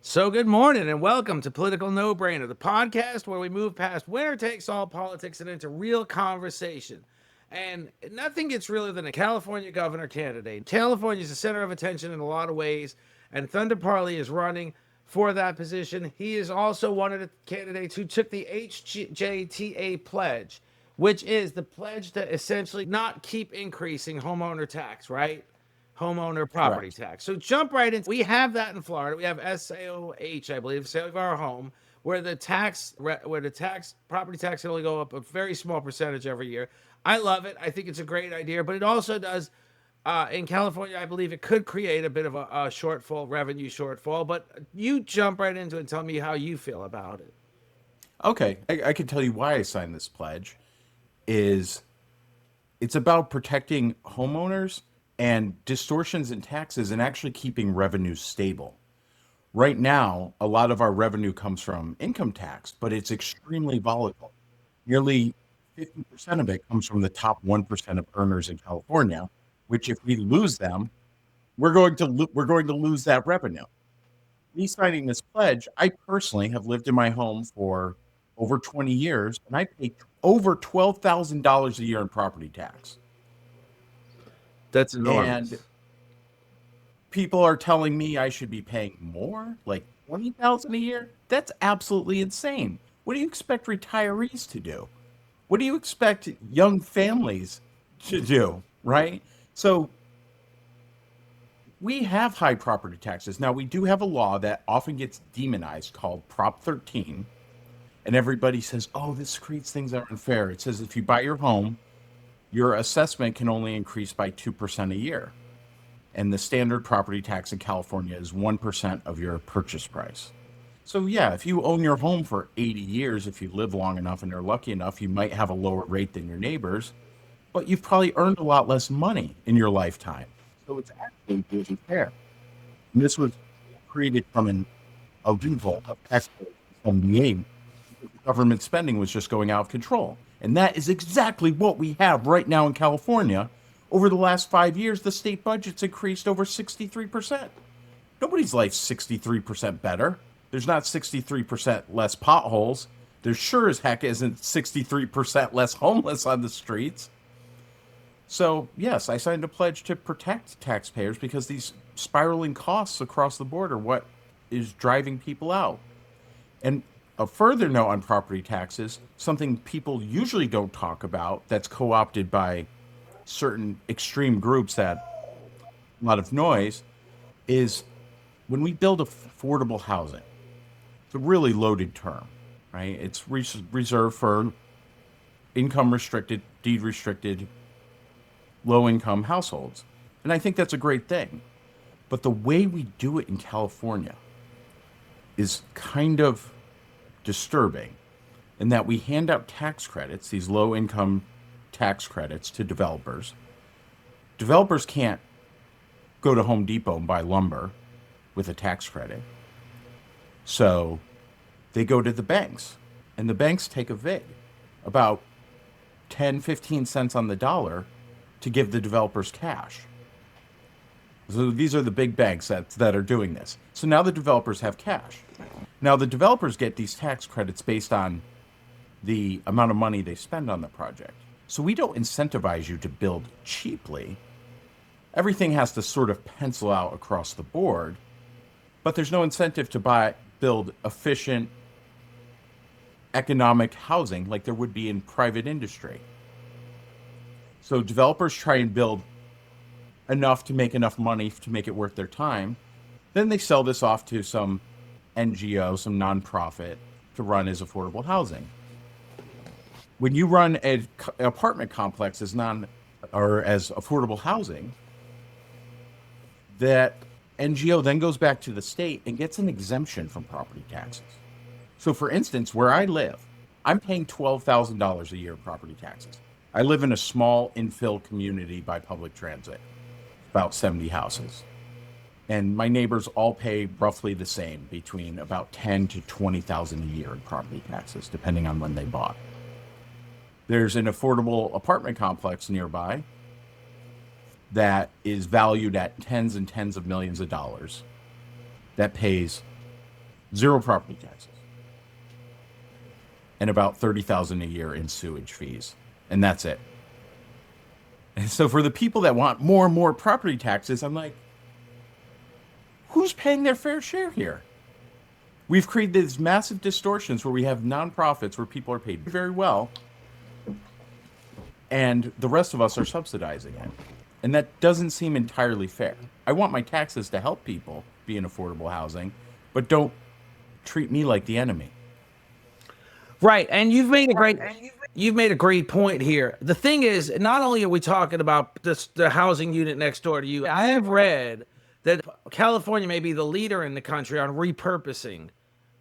So, good morning and welcome to Political No Brainer, the podcast where we move past winner takes all politics and into real conversation. And nothing gets realer than a California governor candidate. California is the center of attention in a lot of ways, and Thunder Parley is running for that position. He is also one of the candidates who took the HJTA pledge, which is the pledge to essentially not keep increasing homeowner tax, right? Homeowner property Correct. tax. So jump right in. We have that in Florida. We have SAOH, I believe, Save Our Home, where the property tax can only go up a very small percentage every year. I love it. I think it's a great idea, but it also does in California, I believe it could create a bit of a shortfall, revenue shortfall. But you jump right into it and tell me how you feel about it. Okay, I can tell you why I signed this pledge. Is it's about protecting homeowners and distortions in taxes and actually keeping revenue stable. Right now, a lot of our revenue comes from income tax, but it's extremely volatile. Nearly 50% of it comes from the top 1% of earners in California, which if we lose them, we're going to lose that revenue. Me signing this pledge, I personally have lived in my home for over 20 years, and I pay over $12,000 a year in property tax. That's And enormous. people are telling me I should be paying more, like 20,000 a year. That's absolutely insane. What do you expect retirees to do? What do you expect young families to do, right? So we have high property taxes. Now, we do have a law that often gets demonized called Prop 13. And everybody says, oh, this creates things that are unfair. It says if you buy your home, your assessment can only increase by 2% a year. And the standard property tax in California is 1% of your purchase price. So, yeah, if you own your home for 80 years, if you live long enough and are lucky enough, you might have a lower rate than your neighbors, but you've probably earned a lot less money in your lifetime. So it's actually really fair. And this was created from a loophole of tax code from the aim. Government spending was just going out of control. And that is exactly what we have right now in California. Over the last 5 years, the state budget's increased over 63%. Nobody's life's 63% better. There's not 63% less potholes. There sure as heck isn't 63% less homeless on the streets. So, yes, I signed a pledge to protect taxpayers because these spiraling costs across the board are what is driving people out. And a further note on property taxes, something people usually don't talk about that's co opted by certain extreme groups that a lot of noise is when we build affordable housing. It's a really loaded term, right? It's reserved for income restricted, deed restricted, low income households. And I think that's a great thing. But the way we do it in California is kind of disturbing in that we hand out tax credits, these low income tax credits to developers. Developers can't go to Home Depot and buy lumber with a tax credit. So they go to the banks, and the banks take a vig, about 10, 15 cents on the dollar to give the developers cash. So these are the big banks that are doing this. So now the developers have cash. Now the developers get these tax credits based on the amount of money they spend on the project. So we don't incentivize you to build cheaply. Everything has to sort of pencil out across the board, but there's no incentive to build efficient economic housing like there would be in private industry. So developers try and build enough to make enough money to make it worth their time. Then they sell this off to some NGO, some nonprofit to run as affordable housing. When you run an apartment complex as as affordable housing, that NGO then goes back to the state and gets an exemption from property taxes. So, for instance, where I live, I'm paying $12,000 a year in property taxes. I live in a small infill community by public transit, about 70 houses. And my neighbors all pay roughly the same, between about 10 to 20,000 a year in property taxes, depending on when they bought. There's an affordable apartment complex nearby that is valued at tens and tens of millions of dollars that pays zero property taxes, and about 30,000 a year in sewage fees, and that's it. And so for the people that want more and more property taxes, I'm like, who's paying their fair share here? We've created these massive distortions where we have nonprofits where people are paid very well, and the rest of us are subsidizing it. And that doesn't seem entirely fair. I want my taxes to help people be in affordable housing, but don't treat me like the enemy. Right, and you've made a great point here. The thing is, not only are we talking about the housing unit next door to you, I have read that California may be the leader in the country on repurposing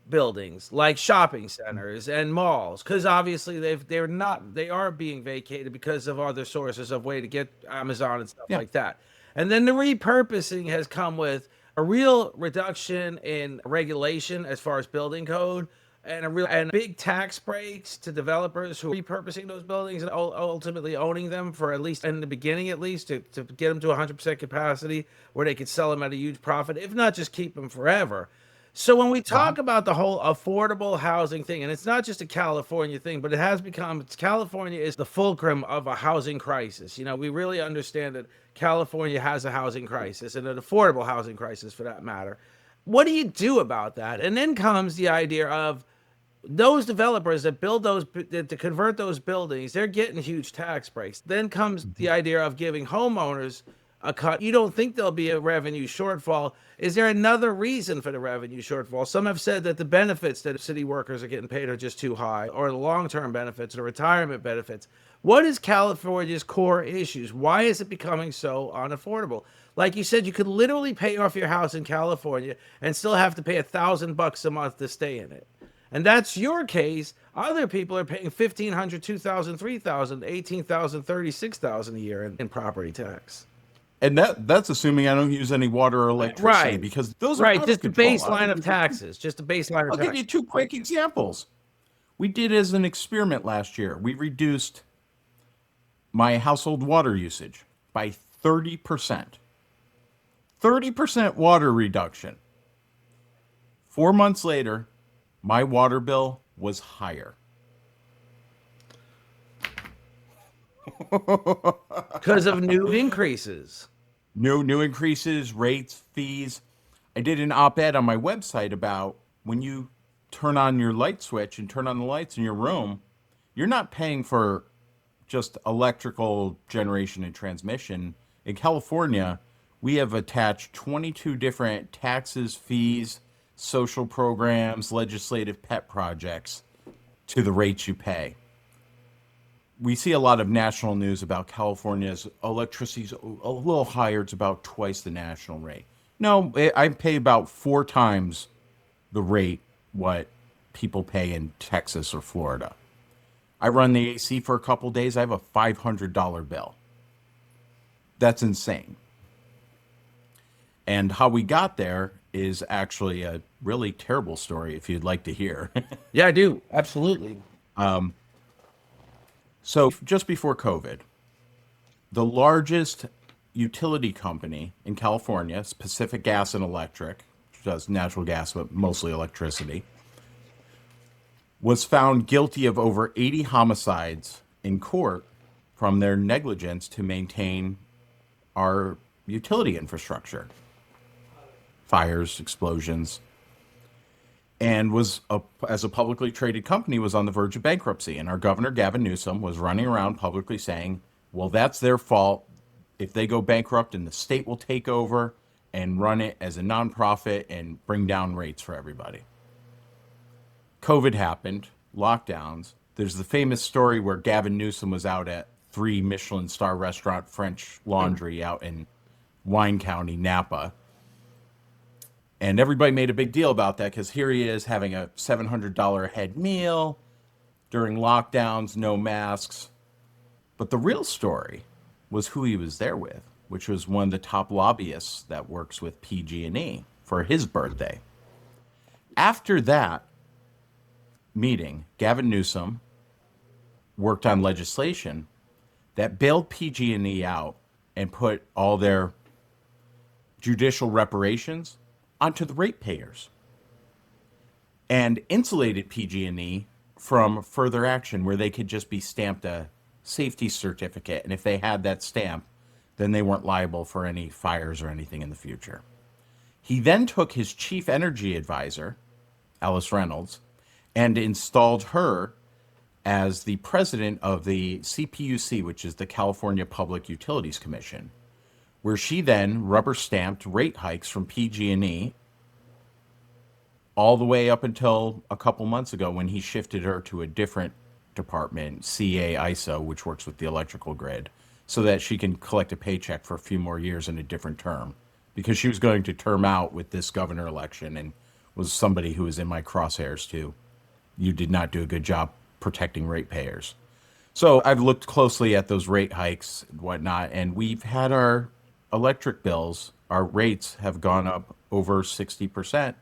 buildings like shopping centers and malls, because obviously they are being vacated because of other sources of way to get Amazon and stuff Yeah. like that. And then the repurposing has come with a real reduction in regulation as far as building code, and big tax breaks to developers who are repurposing those buildings and ultimately owning them for, at least in the beginning, at least to get them to 100% capacity where they could sell them at a huge profit, if not just keep them forever. So when we talk about the whole affordable housing thing, and it's not just a California thing, but it has become, California is the fulcrum of a housing crisis. You know, we really understand that California has a housing crisis, and an affordable housing crisis for that matter. What do you do about that? And then comes the idea of those developers that build those, to convert those buildings, they're getting huge tax breaks. Then comes the idea of giving homeowners a cut. You don't think there'll be a revenue shortfall. Is there another reason for the revenue shortfall? Some have said that the benefits that city workers are getting paid are just too high, or the long-term benefits, or retirement benefits. What is California's core issues? Why is it becoming so unaffordable? Like you said, you could literally pay off your house in California and still have to pay $1,000 a month to stay in it. And that's your case. Other people are paying $1,500, $2,000, $3,000, $18,000, $36,000 a year in property tax. And that's assuming I don't use any water or electricity, Right. because those are Right, out of just the control. baseline of taxes. Just a baseline of I'll give you taxes. two quick examples. We did as an experiment last year. We reduced my household water usage by 30%. 30% water reduction. 4 months later, my water bill was higher. Because of new increases. New increases, rates, fees. I did an op-ed on my website about when you turn on your light switch and turn on the lights in your room, you're not paying for just electrical generation and transmission. In California, we have attached 22 different taxes, fees, social programs, legislative pet projects to the rates you pay. We see a lot of national news about California's electricity's a little higher. It's about twice the national rate. No, I pay about 4 times the rate what people pay in Texas or Florida. I run the AC for a couple days. I have a $500 bill. That's insane. And how we got there is actually a really terrible story, if you'd like to hear. Yeah, I do. Absolutely. So just before COVID, the largest utility company in California, Pacific Gas and Electric, which does natural gas, but mostly electricity, was found guilty of over 80 homicides in court from their negligence to maintain our utility infrastructure. Fires, explosions, and as a publicly traded company, was on the verge of bankruptcy. And our governor, Gavin Newsom, was running around publicly saying, well, that's their fault. If they go bankrupt, and the state will take over and run it as a nonprofit and bring down rates for everybody. COVID happened, lockdowns. There's the famous story where Gavin Newsom was out at 3 Michelin star restaurant French Laundry out in Wine County, Napa. And everybody made a big deal about that because here he is having a $700 a head meal during lockdowns, no masks. But the real story was who he was there with, which was one of the top lobbyists that works with PG&E for his birthday. After that meeting, Gavin Newsom worked on legislation that bailed PG&E out and put all their judicial reparations onto the ratepayers. and insulated PG&E from further action where they could just be stamped a safety certificate. And if they had that stamp, then they weren't liable for any fires or anything in the future. He then took his chief energy advisor, Alice Reynolds, and installed her as the president of the CPUC, which is the California Public Utilities Commission, where she then rubber stamped rate hikes from PG&E all the way up until a couple months ago when he shifted her to a different department, CA-ISO, which works with the electrical grid, so that she can collect a paycheck for a few more years in a different term, because she was going to term out with this governor election and was somebody who was in my crosshairs too. You did not do a good job protecting ratepayers. So I've looked closely at those rate hikes and whatnot, and we've had our electric bills, our rates have gone up over 60%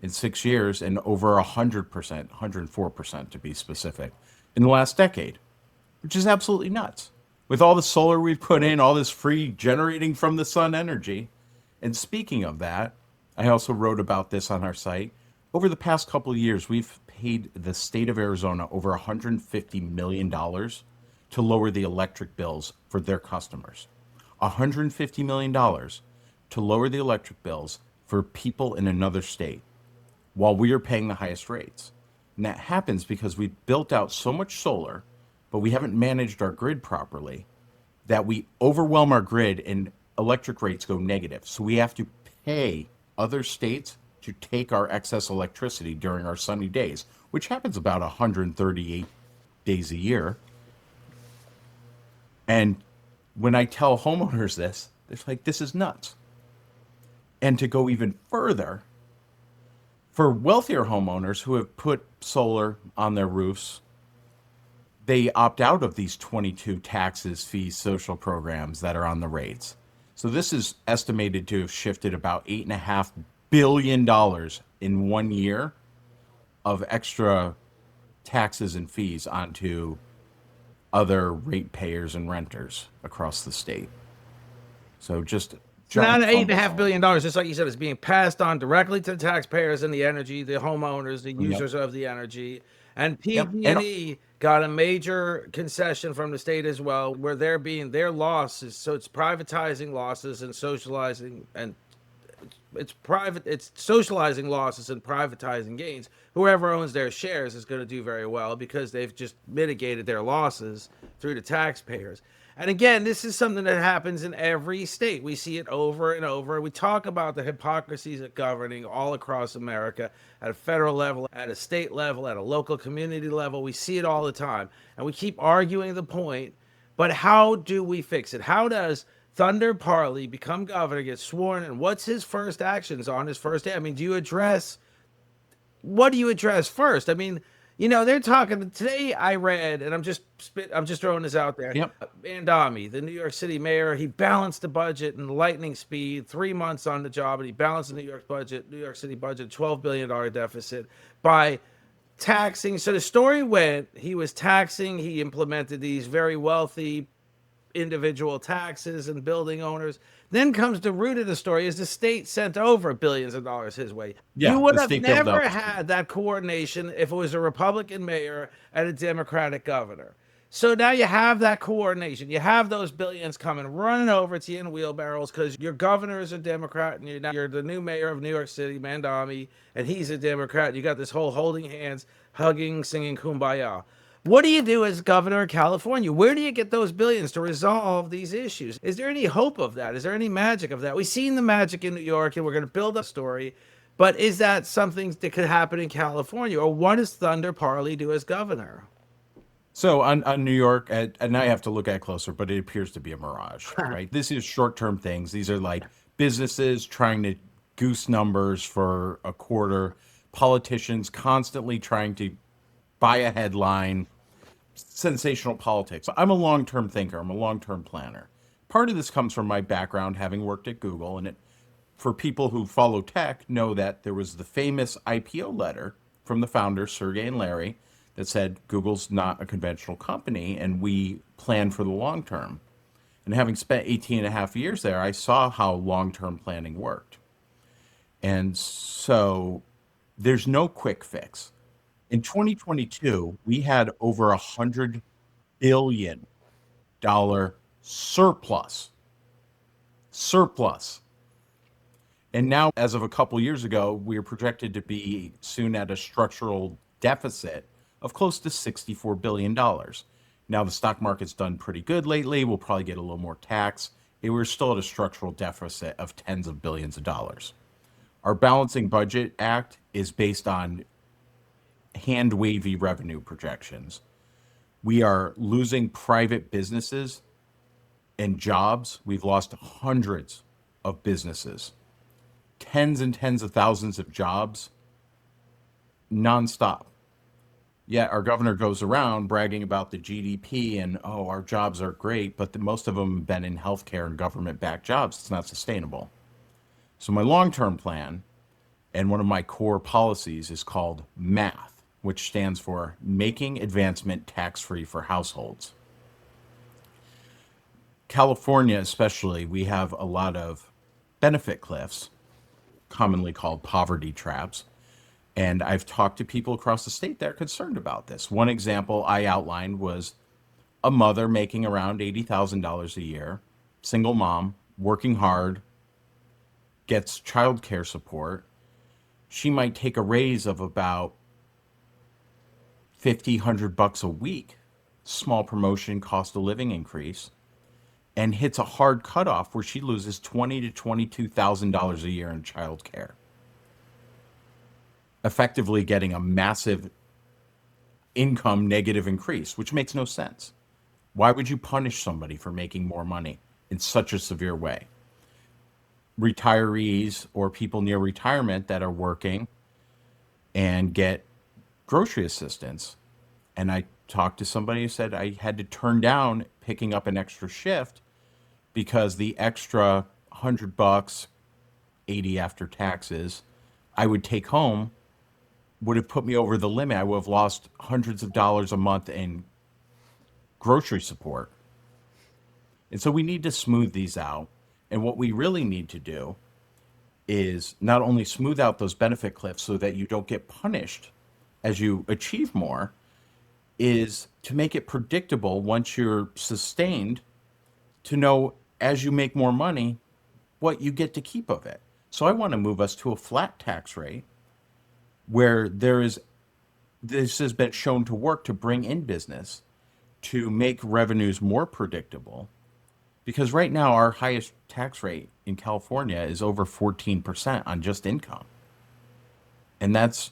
in 6 years and over 100%, 104% to be specific, in the last decade, which is absolutely nuts. With all the solar we've put in, all this free generating from the sun energy. And speaking of that, I also wrote about this on our site. Over the past couple of years, we've paid the state of Arizona over $150 million to lower the electric bills for their customers. $150 million to lower the electric bills for people in another state while we are paying the highest rates. And that happens because we built out so much solar, but we haven't managed our grid properly, that we overwhelm our grid and electric rates go negative. So we have to pay other states to take our excess electricity during our sunny days, which happens about 138 days a year. And when I tell homeowners this, they're like, this is nuts. And to go even further, for wealthier homeowners who have put solar on their roofs, they opt out of these 22 taxes, fees, social programs that are on the rates. So this is estimated to have shifted about $8.5 billion in 1 year of extra taxes and fees onto other ratepayers and renters across the state. So just Not $8.5 billion, just like you said, is being passed on directly to the taxpayers and the energy, the homeowners, the users of the energy. And PG&E got a major concession from the state as well, where they're being their losses. So it's privatizing losses and socializing, and it's socializing losses and privatizing gains. Whoever owns their shares is going to do very well because they've just mitigated their losses through the taxpayers. And again, this is something that happens in every state. We see it over and over. We talk about the hypocrisies of governing all across America at a federal level, at a state level, at a local community level. We see it all the time. And we keep arguing the point. But how do we fix it? How does Thunder Parley become governor, get sworn in? What's his first actions on his first day? I mean, what do you address first? I mean, they're talking today. I read, and I'm just throwing this out there. Mandami, the New York City mayor, he balanced the budget in lightning speed, 3 months on the job, and he balanced the New York City budget, $12 billion deficit by taxing. So the story went, he implemented these very wealthy individual taxes and building owners. Then comes the root of the story is the state sent over billions of dollars his way. You would have never had that coordination if it was a Republican mayor and a Democratic governor. So now you have that coordination. You have those billions coming running over to you in wheelbarrows because your governor is a Democrat and you're the new mayor of New York City, Mandami, and he's a Democrat. You got this whole holding hands, hugging, singing Kumbaya. What do you do as governor of California? Where do you get those billions to resolve these issues? Is there any hope of that? Is there any magic of that? We've seen the magic in New York, and we're going to build a story. But is that something that could happen in California? Or what does Thunder Parley do as governor? So on New York, and I have to look at it closer, but it appears to be a mirage, right? This is short-term things. These are like businesses trying to goose numbers for a quarter, politicians constantly trying to buy a headline, sensational politics. I'm a long-term thinker. I'm a long-term planner. Part of this comes from my background, having worked at Google, and for people who follow tech, know that there was the famous IPO letter from the founders, Sergey and Larry, that said Google's not a conventional company, and we plan for the long term. And having spent 18 and a half years there, I saw how long-term planning worked. And so There's no quick fix. In 2022, we had over $100 billion surplus. Surplus. And now, as of a couple years ago, we are projected to be soon at a structural deficit of close to $64 billion. Now, the stock market's done pretty good lately. We'll probably get a little more tax. We're still at a structural deficit of tens of billions of dollars. Our Balancing Budget Act is based on hand wavy revenue projections. We are losing private businesses and jobs. We've lost hundreds of businesses, tens and tens of thousands of jobs, nonstop. Yet our governor goes around bragging about the GDP and, oh, our jobs are great, but most of them have been in healthcare and government-backed jobs. It's not sustainable. So my long-term plan and one of my core policies is called MATH, which stands for Making Advancement Tax-Free for Households. California especially, we have a lot of benefit cliffs, commonly called poverty traps. And I've talked to people across the state that are concerned about this. One example I outlined was a mother making around $80,000 a year, single mom, working hard, gets childcare support. She might take a raise of about $100 a week, small promotion, cost of living increase, and hits a hard cutoff where she loses $20,000 to $22,000 a year in childcare, effectively getting a massive income negative increase, which makes no sense. Why would you punish somebody for making more money in such a severe way? Retirees or people near retirement that are working and get grocery assistance. And I talked to somebody who said I had to turn down picking up an extra shift because the extra $100, 80 after taxes, I would take home would have put me over the limit. I would have lost hundreds of dollars a month in grocery support. And so we need to smooth these out. And what we really need to do is not only smooth out those benefit cliffs so that you don't get punished as you achieve more, is to make it predictable once you're sustained, to know as you make more money, what you get to keep of it. So I want to move us to a flat tax rate where this has been shown to work to bring in business, to make revenues more predictable. Because right now our highest tax rate in California is over 14% on just income. And that's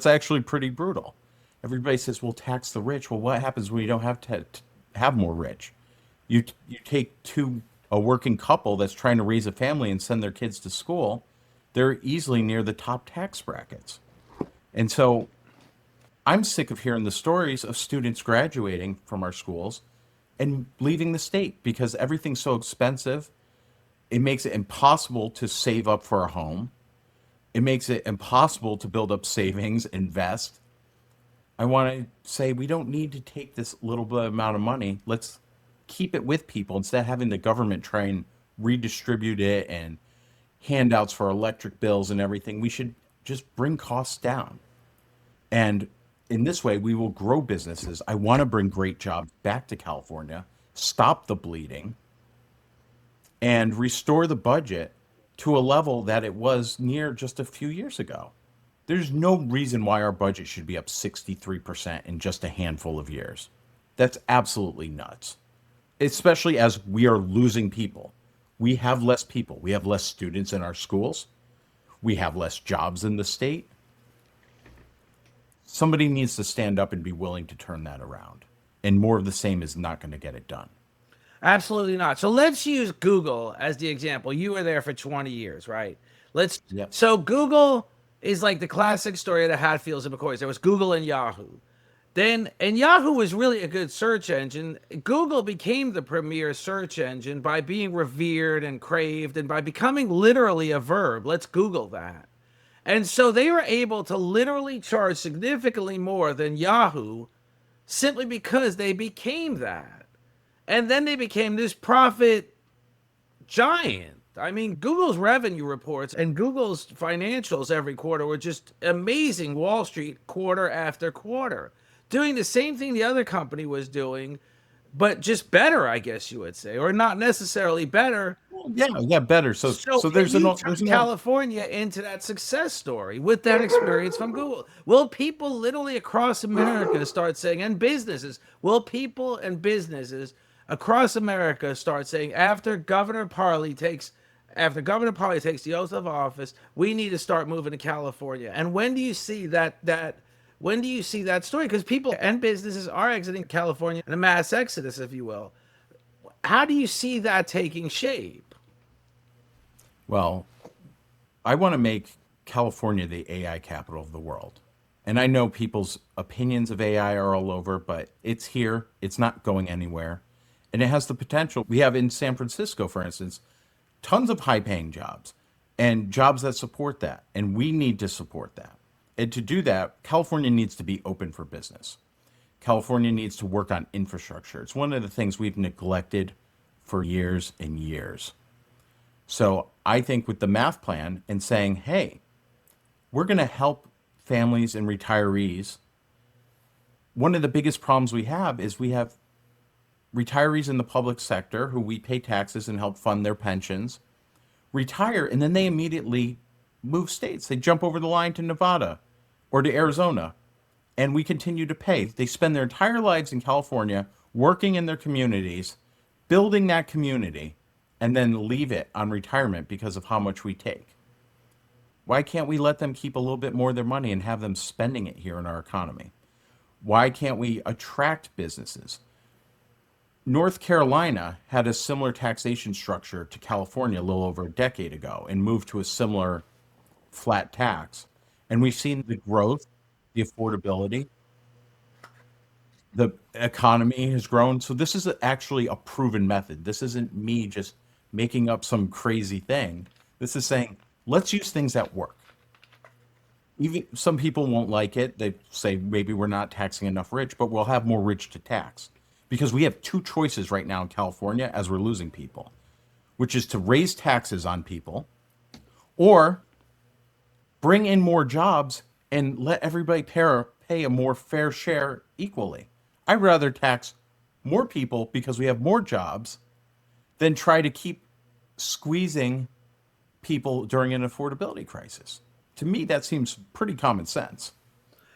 actually pretty brutal. Everybody says, well, tax the rich. Well, what happens when you don't have to have more rich? You take a working couple that's trying to raise a family and send their kids to school, they're easily near the top tax brackets. And so I'm sick of hearing the stories of students graduating from our schools and leaving the state because everything's so expensive. It makes it impossible to save up for a home. It makes it impossible to build up savings, invest. I want to say we don't need to take this little bit amount of money. Let's keep it with people instead of having the government try and redistribute it and handouts for electric bills and everything. We should just bring costs down. And in this way, we will grow businesses. I want to bring great jobs back to California, stop the bleeding, and restore the budget to a level that it was near just a few years ago. There's no reason why our budget should be up 63% in just a handful of years. That's absolutely nuts, especially as we are losing people. We have less people. We have less students in our schools. We have less jobs in the state. Somebody needs to stand up and be willing to turn that around. And more of the same is not going to get it done. Absolutely not. So let's use Google as the example. You were there for 20 years, right? Yep. So Google is like the classic story of the Hatfields and McCoys. There was Google and Yahoo. And Yahoo was really a good search engine. Google became the premier search engine by being revered and craved and by becoming literally a verb. Let's Google that. And so they were able to literally charge significantly more than Yahoo simply because they became that. And then they became this profit giant. I mean, Google's revenue reports and Google's financials every quarter were just amazing. Wall Street quarter after quarter, doing the same thing the other company was doing, but just better, I guess you would say, or not necessarily better. Well, yeah, better. So So can there's you there's turn an California into that success story with that experience from Google? Will people literally across America start saying, and businesses, will people and businesses across America start saying after Governor Parley takes the oath of office, we need to start moving to California? And when do you see that when do you see that story? Because people and businesses are exiting California in a mass exodus, if you will. How do you see that taking shape? Well, I want to make California the AI capital of the world. And I know people's opinions of AI are all over, but it's here. It's not going anywhere. And it has the potential. We have in San Francisco, for instance, tons of high paying jobs and jobs that support that. And we need to support that. And to do that, California needs to be open for business. California needs to work on infrastructure. It's one of the things we've neglected for years and years. So I think with the math plan and saying, hey, we're going to help families and retirees. One of the biggest problems we have is we have retirees in the public sector who we pay taxes and help fund their pensions, retire, and then they immediately move states. They jump over the line to Nevada or to Arizona, and we continue to pay. They spend their entire lives in California working in their communities, building that community, and then leave it on retirement because of how much we take. Why can't we let them keep a little bit more of their money and have them spending it here in our economy? Why can't we attract businesses? North Carolina had a similar taxation structure to California a little over a decade ago and moved to a similar flat tax. And we've seen the growth, the affordability, the economy has grown. So this is actually a proven method. This isn't me just making up some crazy thing. This is saying, let's use things that work. Even some people won't like it. They say maybe we're not taxing enough rich, but we'll have more rich to tax. Because we have two choices right now in California as we're losing people, which is to raise taxes on people or bring in more jobs and let everybody pay a more fair share equally. I'd rather tax more people because we have more jobs than try to keep squeezing people during an affordability crisis. To me, that seems pretty common sense.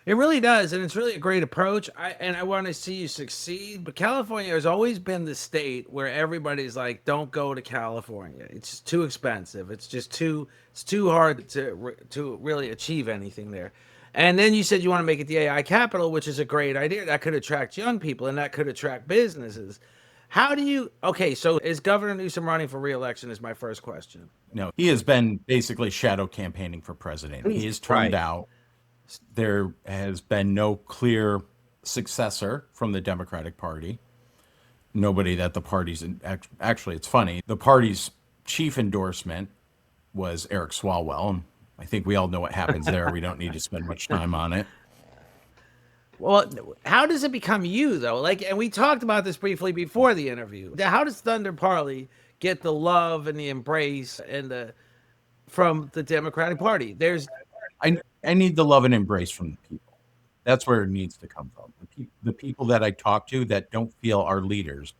It really does, and it's really a great approach. I want to see you succeed. But California has always been the state where everybody's like, "Don't go to California. It's just too expensive. It's too hard to really achieve anything there." And then you said you want to make it the AI capital, which is a great idea. That could attract young people, and that could attract businesses. How do you? Okay, so is Governor Newsom running for re-election? Is my first question. No, he has been basically shadow campaigning for president. He is turned Right. out. There has been no clear successor from the Democratic Party. Nobody that the party's actually, it's funny. The party's chief endorsement was Eric Swalwell, and I think we all know what happens there. We don't need to spend much time on it. Well, how does it become you though? Like, and we talked about this briefly before the interview. How does Thunder Parley get the love and the embrace from the Democratic Party? I need the love and embrace from the people. That's where it needs to come from. The people that I talk to that don't feel our leaders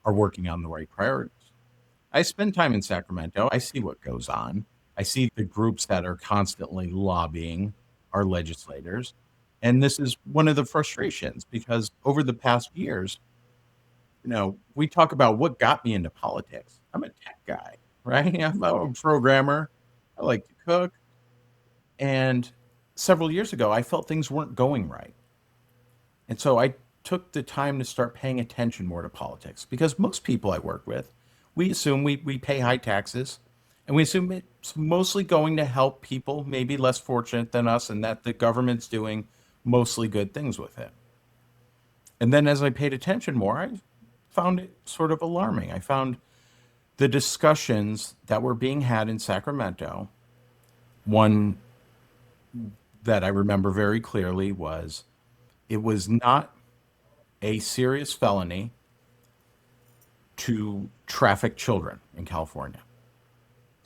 are working on the right priorities. I spend time in Sacramento. I see what goes on. I see the groups that are constantly lobbying our legislators. And this is one of the frustrations because over the past years, we talk about what got me into politics. I'm a tech guy, right? I'm a programmer. I like to cook. And several years ago, I felt things weren't going right. And so I took the time to start paying attention more to politics because most people I work with, we assume we pay high taxes and we assume it's mostly going to help people maybe less fortunate than us and that the government's doing mostly good things with it. And then as I paid attention more, I found it sort of alarming. I found the discussions that were being had in Sacramento, one that I remember very clearly was it was not a serious felony to traffic children in California.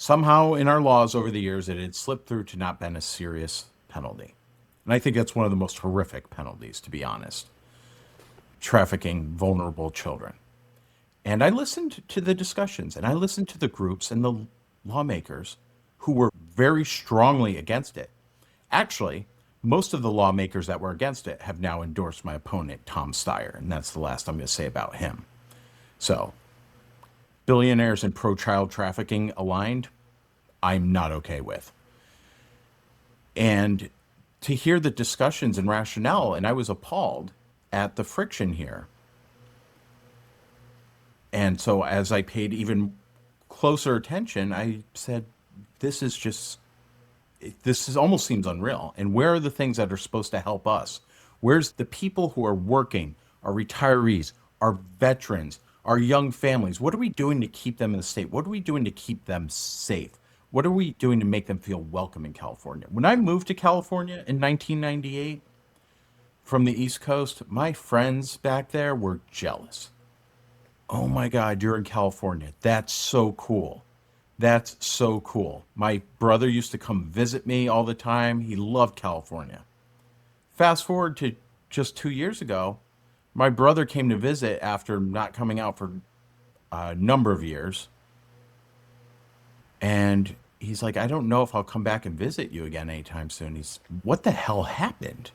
Somehow in our laws over the years, it had slipped through to not been a serious penalty. And I think that's one of the most horrific penalties, to be honest. Trafficking vulnerable children. And I listened to the discussions and I listened to the groups and the lawmakers who were very strongly against it. Actually, most of the lawmakers that were against it have now endorsed my opponent, Tom Steyer, and that's the last I'm going to say about him. So, billionaires and pro-child trafficking aligned, I'm not okay with. And to hear the discussions and rationale, and I was appalled at the friction here. And so as I paid even closer attention, I said, this almost seems unreal. And where are the things that are supposed to help us? Where's the people who are working, our retirees, our veterans, our young families? What are we doing to keep them in the state? What are we doing to keep them safe? What are we doing to make them feel welcome in California? When I moved to California in 1998 from the East Coast, my friends back there were jealous. Oh my God, you're in California. That's so cool. That's so cool. My brother used to come visit me all the time. He loved California. Fast forward to just 2 years ago, my brother came to visit after not coming out for a number of years. And he's like, I don't know if I'll come back and visit you again anytime soon. What the hell happened?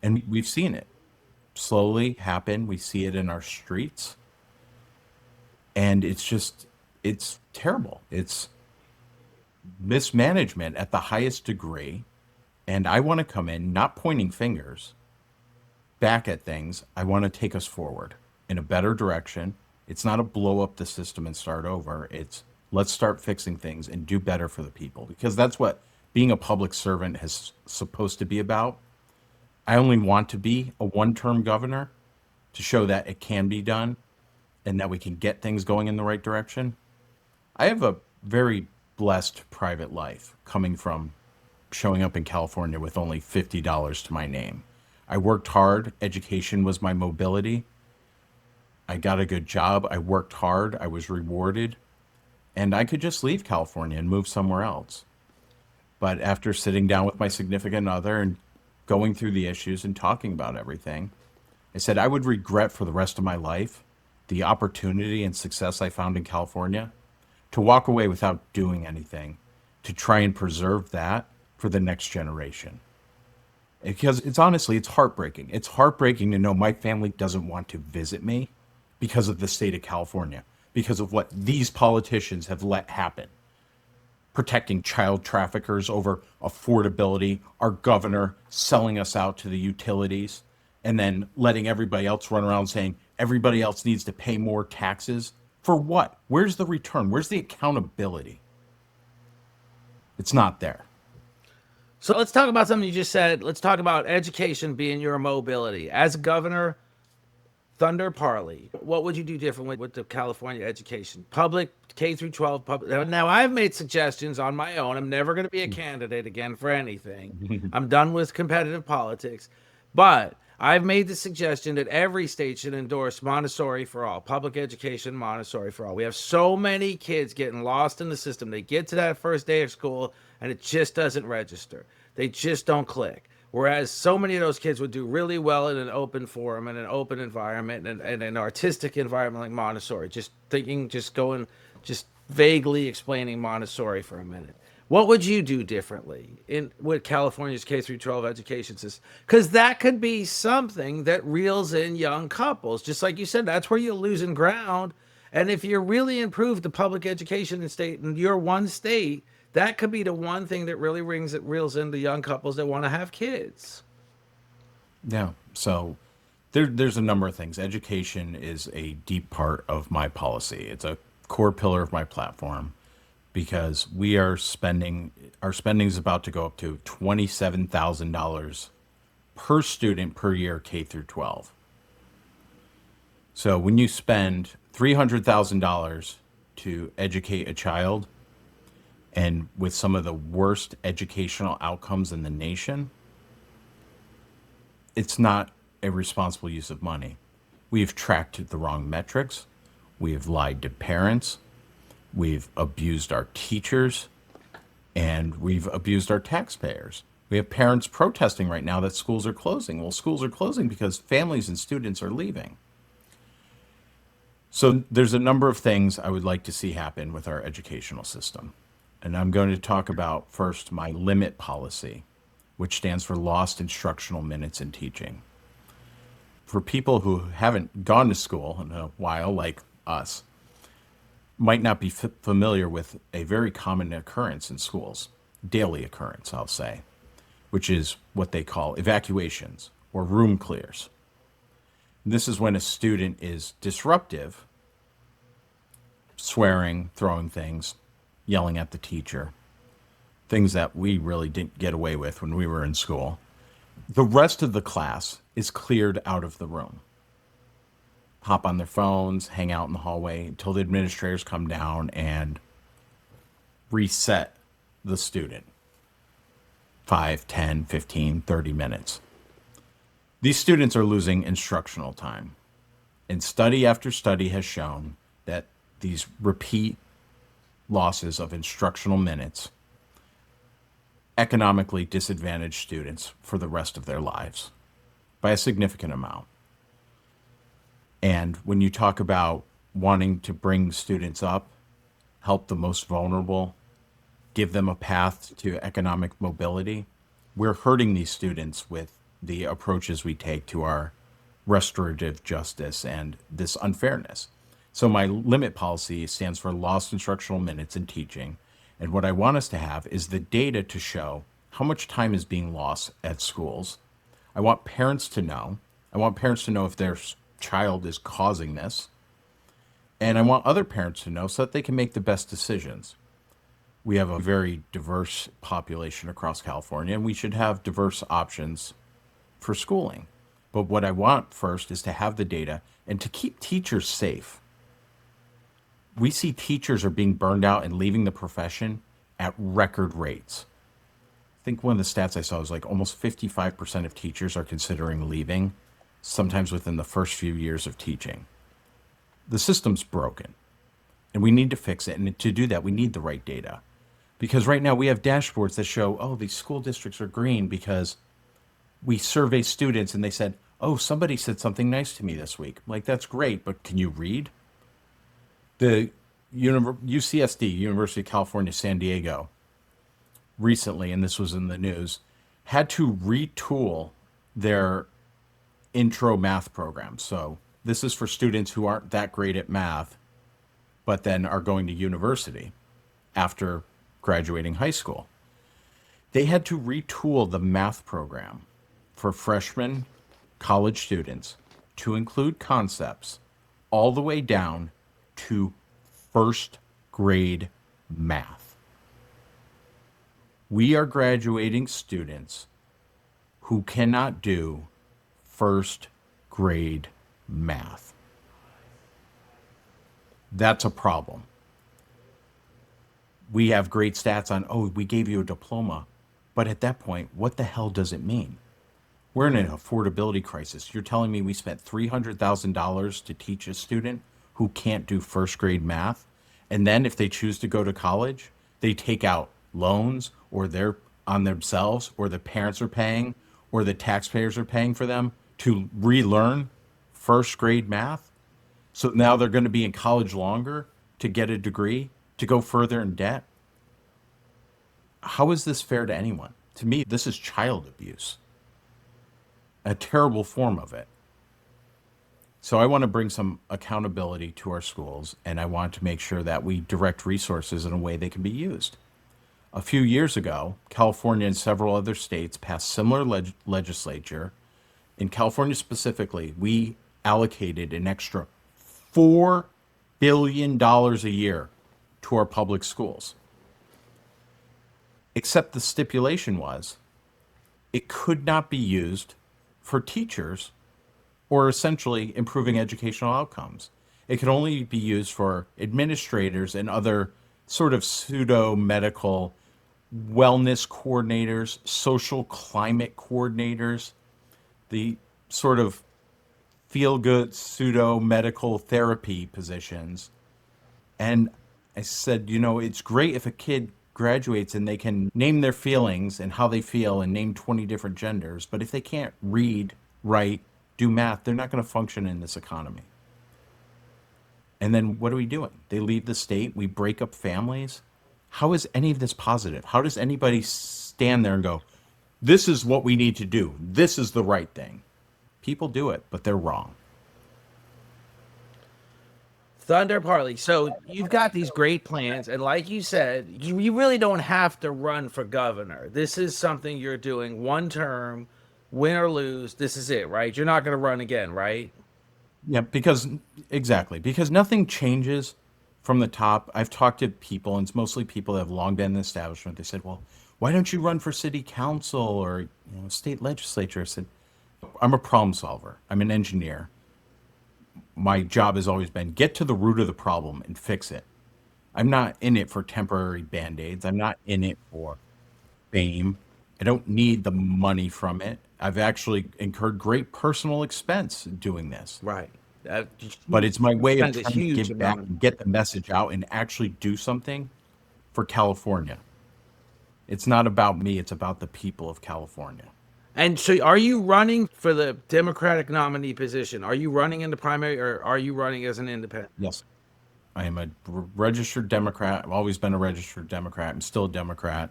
And we've seen it slowly happen. We see it in our streets. And it's terrible. It's mismanagement at the highest degree. And I want to come in, not pointing fingers back at things. I want to take us forward in a better direction. It's not a blow up the system and start over. It's let's start fixing things and do better for the people, because that's what being a public servant is supposed to be about. I only want to be a one-term governor to show that it can be done and that we can get things going in the right direction. I have a very blessed private life coming from showing up in California with only $50 to my name. I worked hard. Education was my mobility. I got a good job. I worked hard. I was rewarded. And I could just leave California and move somewhere else. But after sitting down with my significant other and going through the issues and talking about everything, I said I would regret for the rest of my life the opportunity and success I found in California to walk away without doing anything to try and preserve that for the next generation. Because it's heartbreaking. It's heartbreaking to know my family doesn't want to visit me because of the state of California, because of what these politicians have let happen. Protecting child traffickers over affordability, our governor selling us out to the utilities, and then letting everybody else run around saying everybody else needs to pay more taxes. For what? Where's the return? Where's the accountability? It's not there. So let's talk about something you just said. Let's talk about education being your mobility. As governor, Thunder Parley, what would you do differently with the California education? Public, K through 12, public. Now, I've made suggestions on my own. I'm never going to be a candidate again for anything. I'm done with competitive politics. But I've made the suggestion that every state should endorse Montessori for all, public education, Montessori for all. We have so many kids getting lost in the system. They get to that first day of school and it just doesn't register. They just don't click. Whereas so many of those kids would do really well in an open forum, in an open environment, and an artistic environment like Montessori. Just vaguely explaining Montessori for a minute. What would you do differently with California's K through 12 education system? Because that could be something that reels in young couples. Just like you said, that's where you're losing ground. And if you really improve the public education in your one state, that could be the one thing that really reels in the young couples that want to have kids. Yeah. So there's a number of things. Education is a deep part of my policy. It's a core pillar of my platform because our spending is about to go up to $27,000 per student per year, K through 12. So when you spend $300,000 to educate a child, and with some of the worst educational outcomes in the nation, it's not a responsible use of money. We've tracked the wrong metrics. We have lied to parents. we've abused our teachers, and we've abused our taxpayers. We have parents protesting right now that schools are closing. Well, schools are closing because families and students are leaving. So there's a number of things I would like to see happen with our educational system. And I'm going to talk about first my limit policy, which stands for lost instructional minutes in teaching. For people who haven't gone to school in a while, like us, might not be familiar with a very common occurrence in schools, daily occurrence, I'll say, which is what they call evacuations or room clears. This is when a student is disruptive, swearing, throwing things, yelling at the teacher, things that we really didn't get away with when we were in school. The rest of the class is cleared out of the room. Hop on their phones, hang out in the hallway until the administrators come down and reset the student. 5, 10, 15, 30 minutes. These students are losing instructional time. And study after study has shown that these repeat losses of instructional minutes economically disadvantage students for the rest of their lives by a significant amount. And when you talk about wanting to bring students up, help the most vulnerable, give them a path to economic mobility, we're hurting these students with the approaches we take to our restorative justice and this unfairness. So my limit policy stands for lost instructional minutes in teaching. And what I want us to have is the data to show how much time is being lost at schools. I want parents to know. I want parents to know if their child is causing this. And I want other parents to know so that they can make the best decisions. We have a very diverse population across California, and we should have diverse options for schooling. But what I want first is to have the data and to keep teachers safe. We see teachers are being burned out and leaving the profession at record rates. I think one of the stats I saw was like almost 55% of teachers are considering leaving, sometimes within the first few years of teaching. The system's broken, and we need to fix it. And to do that, we need the right data. Because right now we have dashboards that show, oh, these school districts are green because we survey students and they said, oh, somebody said something nice to me this week. I'm like, that's great, but can you read? The UCSD, University of California, San Diego, recently, and this was in the news, had to retool their intro math program. So this is for students who aren't that great at math, but then are going to university after graduating high school. They had to retool the math program for freshman college students to include concepts all the way down to first grade math. We are graduating students who cannot do first grade math. That's a problem. We have great stats on, oh, we gave you a diploma. But at that point, what the hell does it mean? We're in an affordability crisis. You're telling me we spent $300,000 to teach a student who can't do first grade math, and then if they choose to go to college, they take out loans, or they're on themselves, or the parents are paying, or the taxpayers are paying for them to relearn first grade math. So now they're going to be in college longer to get a degree, to go further in debt. How is this fair to anyone? To me, this is child abuse, a terrible form of it. So I want to bring some accountability to our schools, and I want to make sure that we direct resources in a way they can be used. A few years ago, California and several other states passed similar legislature. In California specifically, we allocated an extra $4 billion a year to our public schools. Except the stipulation was it could not be used for teachers or essentially improving educational outcomes. It could only be used for administrators and other sort of pseudo-medical wellness coordinators, social climate coordinators, the sort of feel-good pseudo-medical therapy positions. And I said, it's great if a kid graduates and they can name their feelings and how they feel and name 20 different genders, but if they can't read, write, do math, they're not going to function in this economy. And then what are we doing? They leave the state, we break up families. How is any of this positive? How does anybody stand there and go, this is what we need to do, this is the right thing? People do it, but they're wrong. Thunder Parley. So you've got these great plans, and like you said, you really don't have to run for governor. This is something you're doing one term, win or lose. This is it, right? You're not going to run again, right? Yeah, because nothing changes from the top. I've talked to people, and it's mostly people that have long been in the establishment. They said, well, why don't you run for city council or state legislature? I said, I'm a problem solver. I'm an engineer. My job has always been get to the root of the problem and fix it. I'm not in it for temporary band-aids. I'm not in it for fame. I don't need the money from it. I've actually incurred great personal expense doing this. Right. But it's my way of Spend a trying to huge give back amount. and get the message out and actually do something for California. It's not about me, it's about the people of California. And so are you running for the Democratic nominee position? Are you running in the primary, or are you running as an independent? Yes. I am a registered Democrat. I've always been a registered Democrat. I'm still a Democrat.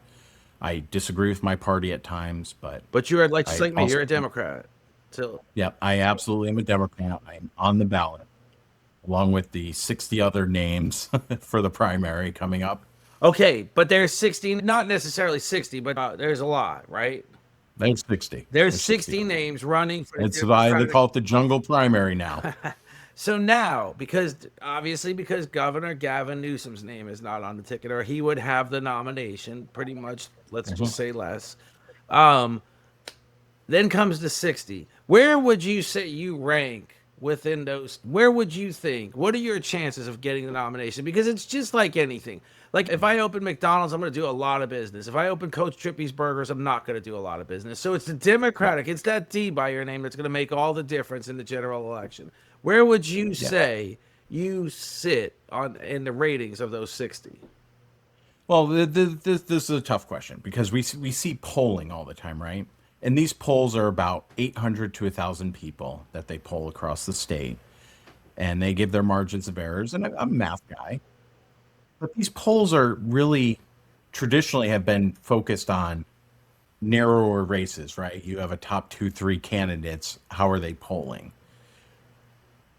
I disagree with my party at times, but But you're like, just I like me, also, you're a Democrat. So yeah, I absolutely am a Democrat. I'm on the ballot, along with the 60 other names for the primary coming up. okay, but there's 60, not necessarily 60, but there's a lot, right? There's 60. There's There's 60 names running for the It's why they Democratic. call it the jungle primary now. So now, because Governor Gavin Newsom's name is not on the ticket, or he would have the nomination, pretty much, let's just say less. Then comes the 60. Where would you say you rank within those? Where would you think? What are your chances of getting the nomination? Because it's just like anything. Like if I open McDonald's, I'm going to do a lot of business. If I open Coach Trippy's Burgers, I'm not going to do a lot of business. So it's the Democratic. It's that D by your name that's going to make all the difference in the general election. Where would you say you sit in the ratings of those 60? Well, this is a tough question because we see polling all the time, right? And these polls are about 800 to 1,000 people that they poll across the state. And they give their margins of errors. And I'm a math guy. But these polls are really traditionally have been focused on narrower races, right? You have a top 2, 3 candidates. How are they polling?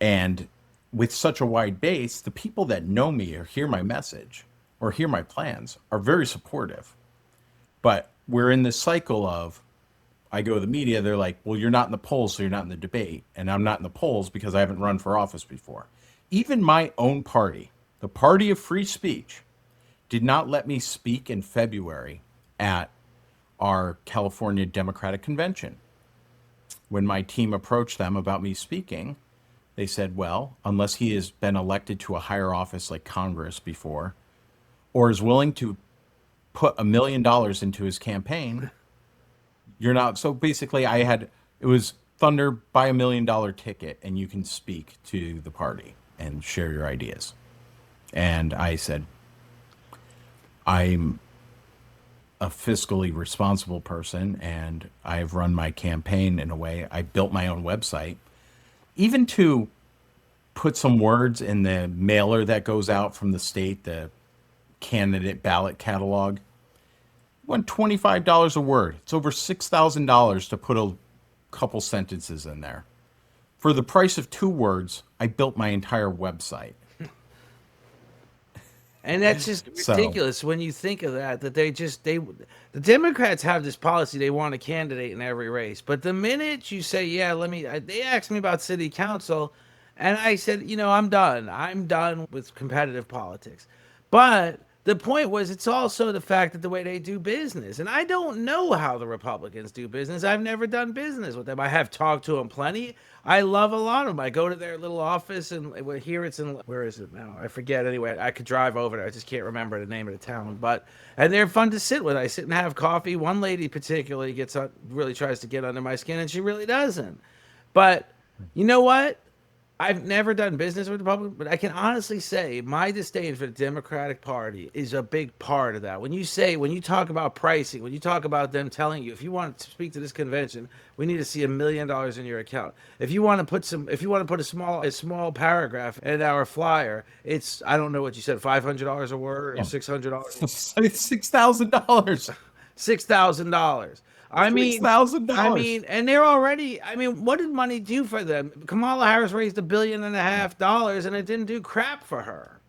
And with such a wide base, the people that know me or hear my message or hear my plans are very supportive. But we're in this cycle of, I go to the media, they're like, well, you're not in the polls, so you're not in the debate. And I'm not in the polls because I haven't run for office before. Even my own party, the party of free speech, did not let me speak in February at our California Democratic Convention. When my team approached them about me speaking, they said, well, unless he has been elected to a higher office like Congress before, or is willing to put $1 million into his campaign, you're not. So basically, it was Thunder, buy $1 million ticket and you can speak to the party and share your ideas. And I said, I'm a fiscally responsible person and I've run my campaign in a way. I built my own website, even to put some words in the mailer that goes out from the state, the candidate ballot catalog. Went $25 a word. It's over $6,000 to put a couple sentences in there. For the price of 2 words, I built my entire website. And that's just ridiculous when you think of that the Democrats have this policy, they want a candidate in every race. But the minute you say, they asked me about city council, and I said, I'm done. I'm done with competitive politics. But the point was, it's also the fact that the way they do business. And I don't know how the Republicans do business. I've never done business with them. I have talked to them plenty. I love a lot of them. I go to their little office, and here it's in, where is it now? I forget. Anyway, I could drive over there. I just can't remember the name of the town. And they're fun to sit with. I sit and have coffee. One lady particularly really tries to get under my skin, and she really doesn't. But you know what? I've never done business with Republicans, but I can honestly say my disdain for the Democratic Party is a big part of that. When you talk about pricing, when you talk about them telling you, if you want to speak to this convention, we need to see $1 million in your account. If you want to put a small paragraph in our flyer, it's, I don't know what you said, $500 a word or Yeah. $600. $6,000. $6,000. I Six mean, thousand dollars. and they're already. I mean, what did money do for them? Kamala Harris raised $1.5 billion, and it didn't do crap for her.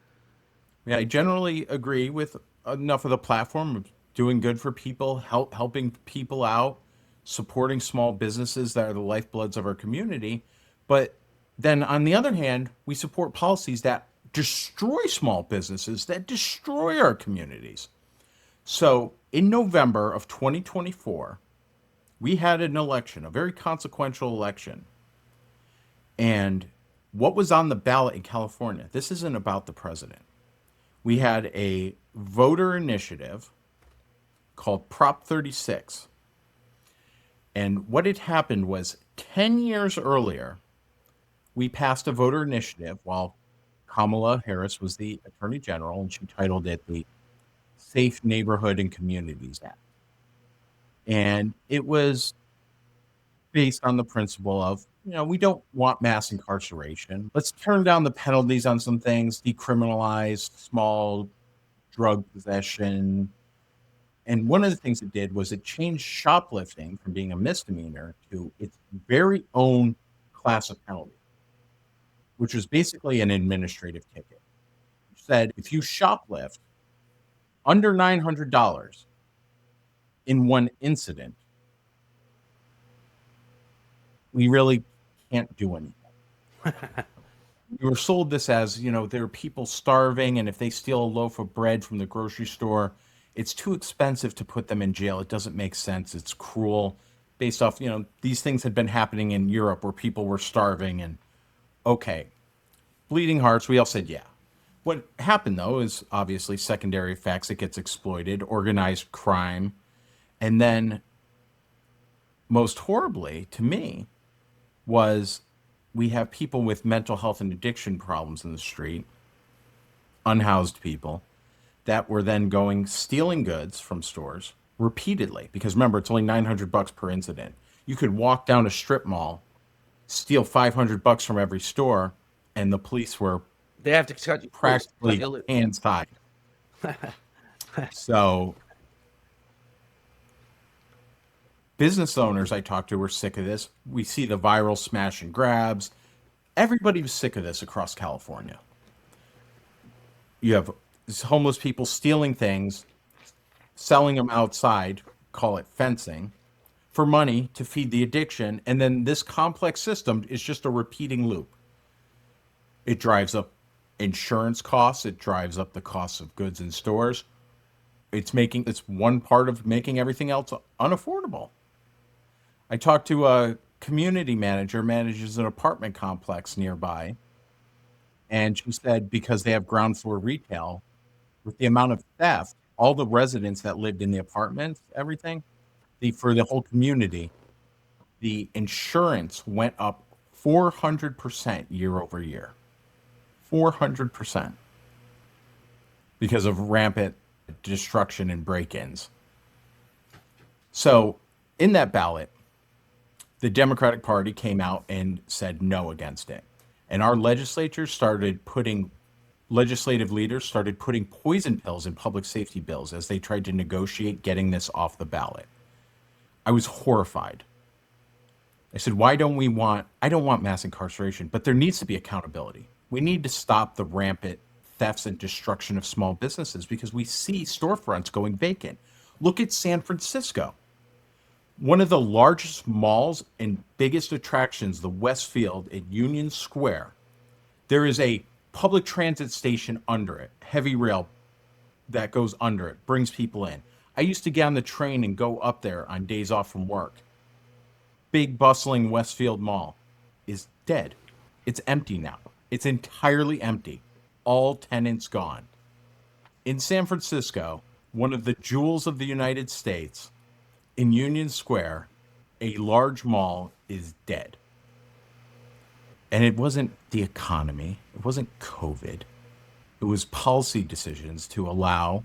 Yeah, I generally agree with enough of the platform of doing good for people, helping people out, supporting small businesses that are the lifebloods of our community. But then on the other hand, we support policies that destroy small businesses, that destroy our communities. So in November of 2024, we had an election, a very consequential election. And what was on the ballot in California? This isn't about the president. We had a voter initiative called Prop 36. And what had happened was 10 years earlier, we passed a voter initiative while Kamala Harris was the Attorney General, and she titled it the Safe Neighborhood and Communities Act. And it was based on the principle of, we don't want mass incarceration. Let's turn down the penalties on some things, decriminalize small drug possession. And one of the things it did was it changed shoplifting from being a misdemeanor to its very own class of penalty, which was basically an administrative ticket. It said if you shoplift under $900 in one incident, we really can't do anything. We were sold this as, there are people starving, and if they steal a loaf of bread from the grocery store, it's too expensive to put them in jail. It doesn't make sense. It's cruel. Based off, these things had been happening in Europe where people were starving, and okay, bleeding hearts, we all said, yeah. What happened, though, is obviously secondary effects. It gets exploited, organized crime, and then most horribly to me was we have people with mental health and addiction problems in the street, unhoused people, that were then stealing goods from stores repeatedly. Because remember, it's only $900 per incident. You could walk down a strip mall, steal $500 from every store, and the police were They have to cut you practically hands tied. So business owners I talked to were sick of this. We see the viral smash and grabs. Everybody was sick of this across California. You have homeless people stealing things, selling them outside, call it fencing, for money to feed the addiction. And then this complex system is just a repeating loop. It drives up insurance costs. It drives up the costs of goods in stores. It's one part of making everything else unaffordable. I talked to a community manager, manages an apartment complex nearby, and she said because they have ground floor retail, with the amount of theft, all the residents that lived in the apartments, everything, for the whole community, the insurance went up 400% year over year. 400% because of rampant destruction and break-ins. So in that ballot, the Democratic Party came out and said no against it. And our legislative leaders started putting poison pills in public safety bills as they tried to negotiate getting this off the ballot. I was horrified. I said, I don't want mass incarceration, but there needs to be accountability. We need to stop the rampant thefts and destruction of small businesses because we see storefronts going vacant. Look at San Francisco. One of the largest malls and biggest attractions, the Westfield at Union Square, there is a public transit station under it, heavy rail that goes under it, brings people in. I used to get on the train and go up there on days off from work. Big bustling Westfield Mall is dead. It's empty now. It's entirely empty. All tenants gone. In San Francisco, one of the jewels of the United States, in Union Square, a large mall is dead. And it wasn't the economy, it wasn't COVID. It was policy decisions to allow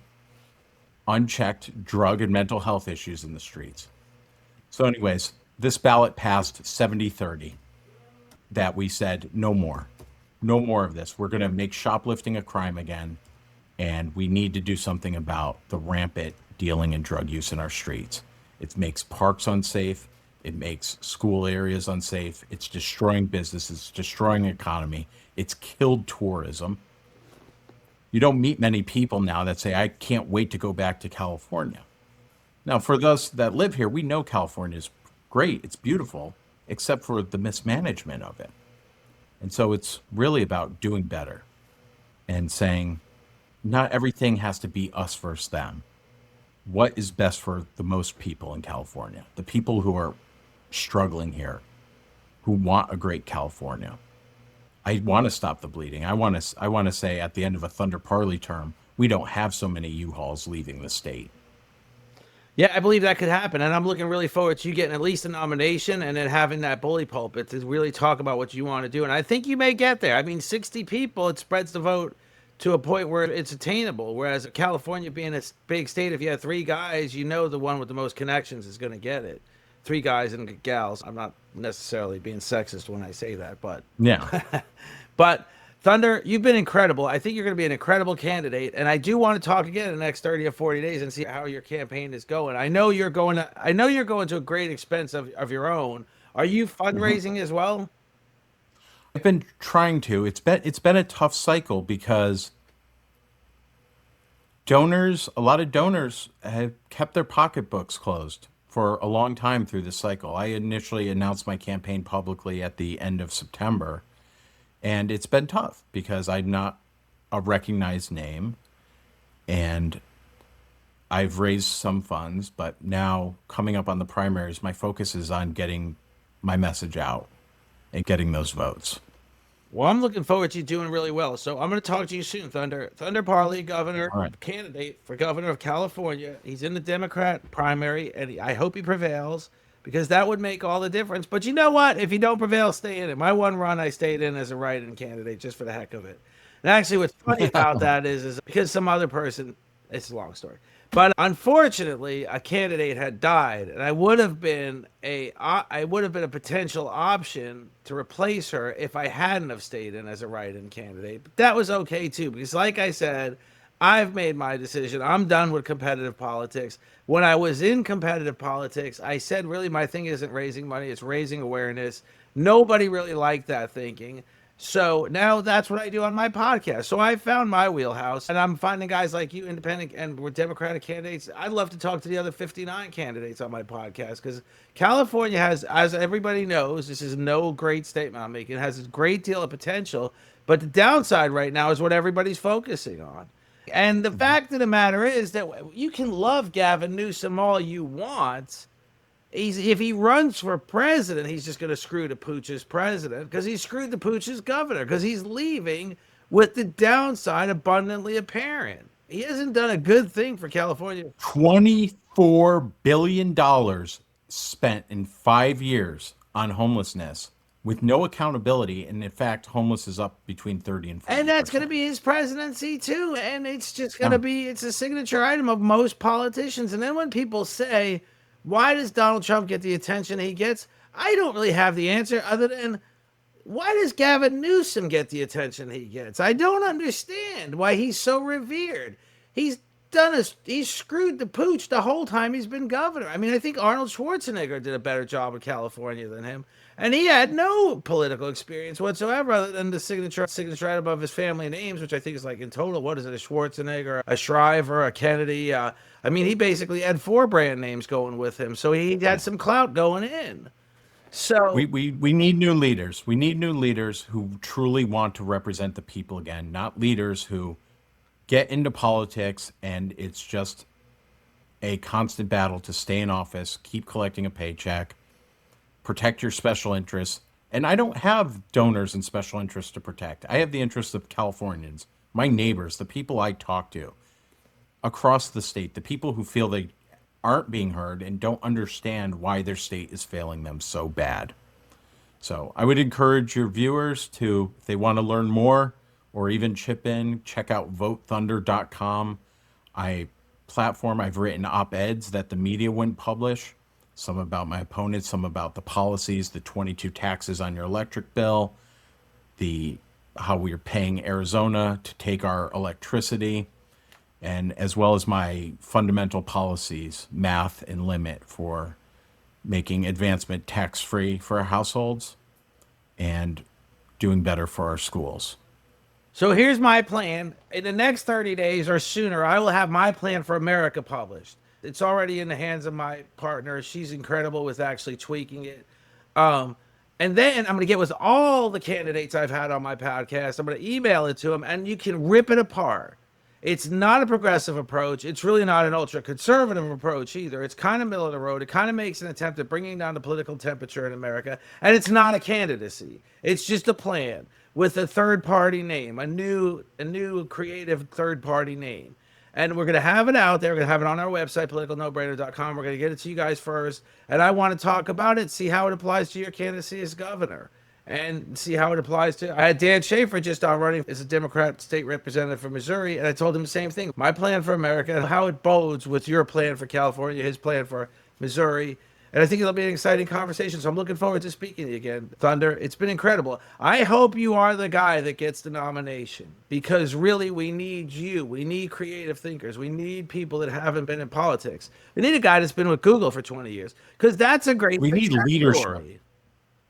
unchecked drug and mental health issues in the streets. So, anyways, this ballot passed 70-30. That we said no more. No more of this. We're going to make shoplifting a crime again. And we need to do something about the rampant dealing and drug use in our streets. It makes parks unsafe. It makes school areas unsafe. It's destroying businesses, destroying economy. It's killed tourism. You don't meet many people now that say, I can't wait to go back to California. Now, for those that live here, we know California is great. It's beautiful, except for the mismanagement of it. And so it's really about doing better and saying, not everything has to be us versus them. What is best for the most people in California? The people who are struggling here, who want a great California. I want to stop the bleeding. I want to say at the end of a Thunder Parley term, we don't have so many U-Hauls leaving the state. Yeah, I believe that could happen, and I'm looking really forward to you getting at least a nomination and then having that bully pulpit to really talk about what you want to do. And I think you may get there. I mean, 60 people, it spreads the vote to a point where it's attainable. Whereas California being a big state, if you have 3 guys, you know the one with the most connections is going to get it. 3 guys and gals. I'm not necessarily being sexist when I say that, but Yeah. but Thunder, you've been incredible. I think you're going to be an incredible candidate, and I do want to talk again in the next 30 or 40 days and see how your campaign is going. I know you're going to a great expense of your own. Are you fundraising as well? I've been trying to. It's been a tough cycle because a lot of donors have kept their pocketbooks closed for a long time through this cycle. I initially announced my campaign publicly at the end of September, and it's been tough because I'm not a recognized name, and I've raised some funds, but now coming up on the primaries, my focus is on getting my message out and getting those votes. Well, I'm looking forward to you doing really well. So I'm going to talk to you soon, Thunder. Thunder Parley, governor, All right. candidate for governor of California. He's in the Democrat primary, and I hope he prevails because that would make all the difference. But you know what? If you don't prevail, stay in it. My one run, I stayed in as a write-in candidate just for the heck of it. And actually, what's funny about that is because some other person, it's a long story. But unfortunately, a candidate had died, and I would have been a potential option to replace her if I hadn't have stayed in as a write-in candidate. But that was okay too, because like I said, I've made my decision. I'm done with competitive politics. When I was in competitive politics, I said really my thing isn't raising money, it's raising awareness. Nobody really liked that thinking. So now that's what I do on my podcast. So I found my wheelhouse, and I'm finding guys like you, independent and with Democratic candidates. I'd love to talk to the other 59 candidates on my podcast because California has, as everybody knows, this is no great statement I'm making, it has a great deal of potential. But the downside right now is what everybody's focusing on. And the fact of the matter is that you can love Gavin Newsom all you want. If he runs for president, he's just going to screw the pooch as president because he screwed the pooch as governor because he's leaving with the downside abundantly apparent. He hasn't done a good thing for California. $24 billion spent in 5 years on homelessness with no accountability. And in fact, homeless is up between 30 and 40%. And that's going to be his presidency too. And it's just going to be, it's a signature item of most politicians. And then when people say, why does Donald Trump get the attention he gets? I don't really have the answer other than why does Gavin Newsom get the attention he gets? I don't understand why he's so revered. He's screwed the pooch the whole time he's been governor. I mean, I think Arnold Schwarzenegger did a better job in California than him. And he had no political experience whatsoever other than the signature right above his family names, which I think is like in total, what is it, a Schwarzenegger, a Shriver, a Kennedy. I mean, he basically had 4 brand names going with him. So he had some clout going in. So we need new leaders. We need new leaders who truly want to represent the people again, not leaders who get into politics and it's just a constant battle to stay in office, keep collecting a paycheck, protect your special interests. And I don't have donors and special interests to protect. I have the interests of Californians, my neighbors, the people I talk to across the state, the people who feel they aren't being heard and don't understand why their state is failing them so bad. So I would encourage your viewers to, if they want to learn more or even chip in, check out votethunder.com. I've written op-eds that the media wouldn't publish, some about my opponents, some about the policies, the 22 taxes on your electric bill, how we are paying Arizona to take our electricity, and as well as my fundamental policies, math and limit for making advancement tax-free for our households and doing better for our schools. So here's my plan. In the next 30 days or sooner, I will have my plan for America published. It's already in the hands of my partner. She's incredible with actually tweaking it. And then I'm going to get with all the candidates I've had on my podcast. I'm going to email it to them, and you can rip it apart. It's not a progressive approach. It's really not an ultra-conservative approach either. It's kind of middle of the road. It kind of makes an attempt at bringing down the political temperature in America. And it's not a candidacy. It's just a plan with a third-party name, a new creative third-party name. And we're going to have it out there. We're going to have it on our website, politicalnobrainer.com. We're going to get it to you guys first. And I want to talk about it, see how it applies to your candidacy as governor, and see how it applies to... I had Dan Schaefer just on running as a Democrat state representative for Missouri, and I told him the same thing. My plan for America, how it bodes with your plan for California, his plan for Missouri. And I think it'll be an exciting conversation. So I'm looking forward to speaking to you again, Thunder. It's been incredible. I hope you are the guy that gets the nomination, because really we need you. We need creative thinkers. We need people that haven't been in politics. We need a guy that's been with Google for 20 years, because that's a great... We need leadership. Story.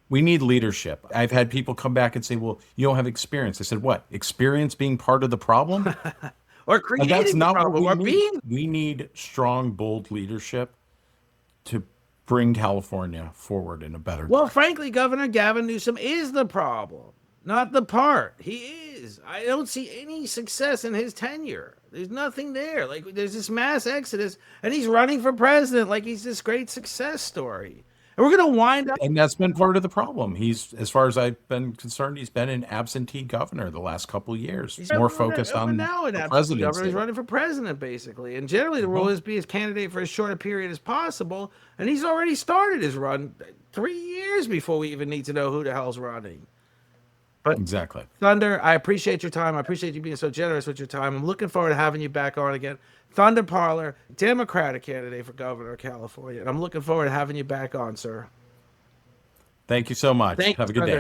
We need leadership. I've had people come back and say, well, you don't have experience. I said, what? Experience being part of the problem? Or creating that's not the problem, what we or need. being... We need strong, bold leadership to bring California forward in a better Well, direction. frankly, Governor Gavin Newsom is the problem, not the part. He is. I don't see any success in his tenure. There's nothing there. Like, there's this mass exodus, and he's running for president like he's this great success story. And we're going to wind up... And that's been part of the problem. He's, as far as I've been concerned, he's been an absentee governor the last couple of years. He's more focused on the presidency. He's running for president, basically. And generally, the rule is be his candidate for as short a period as possible. And he's already started his run 3 years before we even need to know who the hell's running. But exactly. Thunder, I appreciate your time. I appreciate you being so generous with your time. I'm looking forward to having you back on again. Thunder Parley, Democratic candidate for governor of California. And I'm looking forward to having you back on, sir. Thank you so much. Have a good day.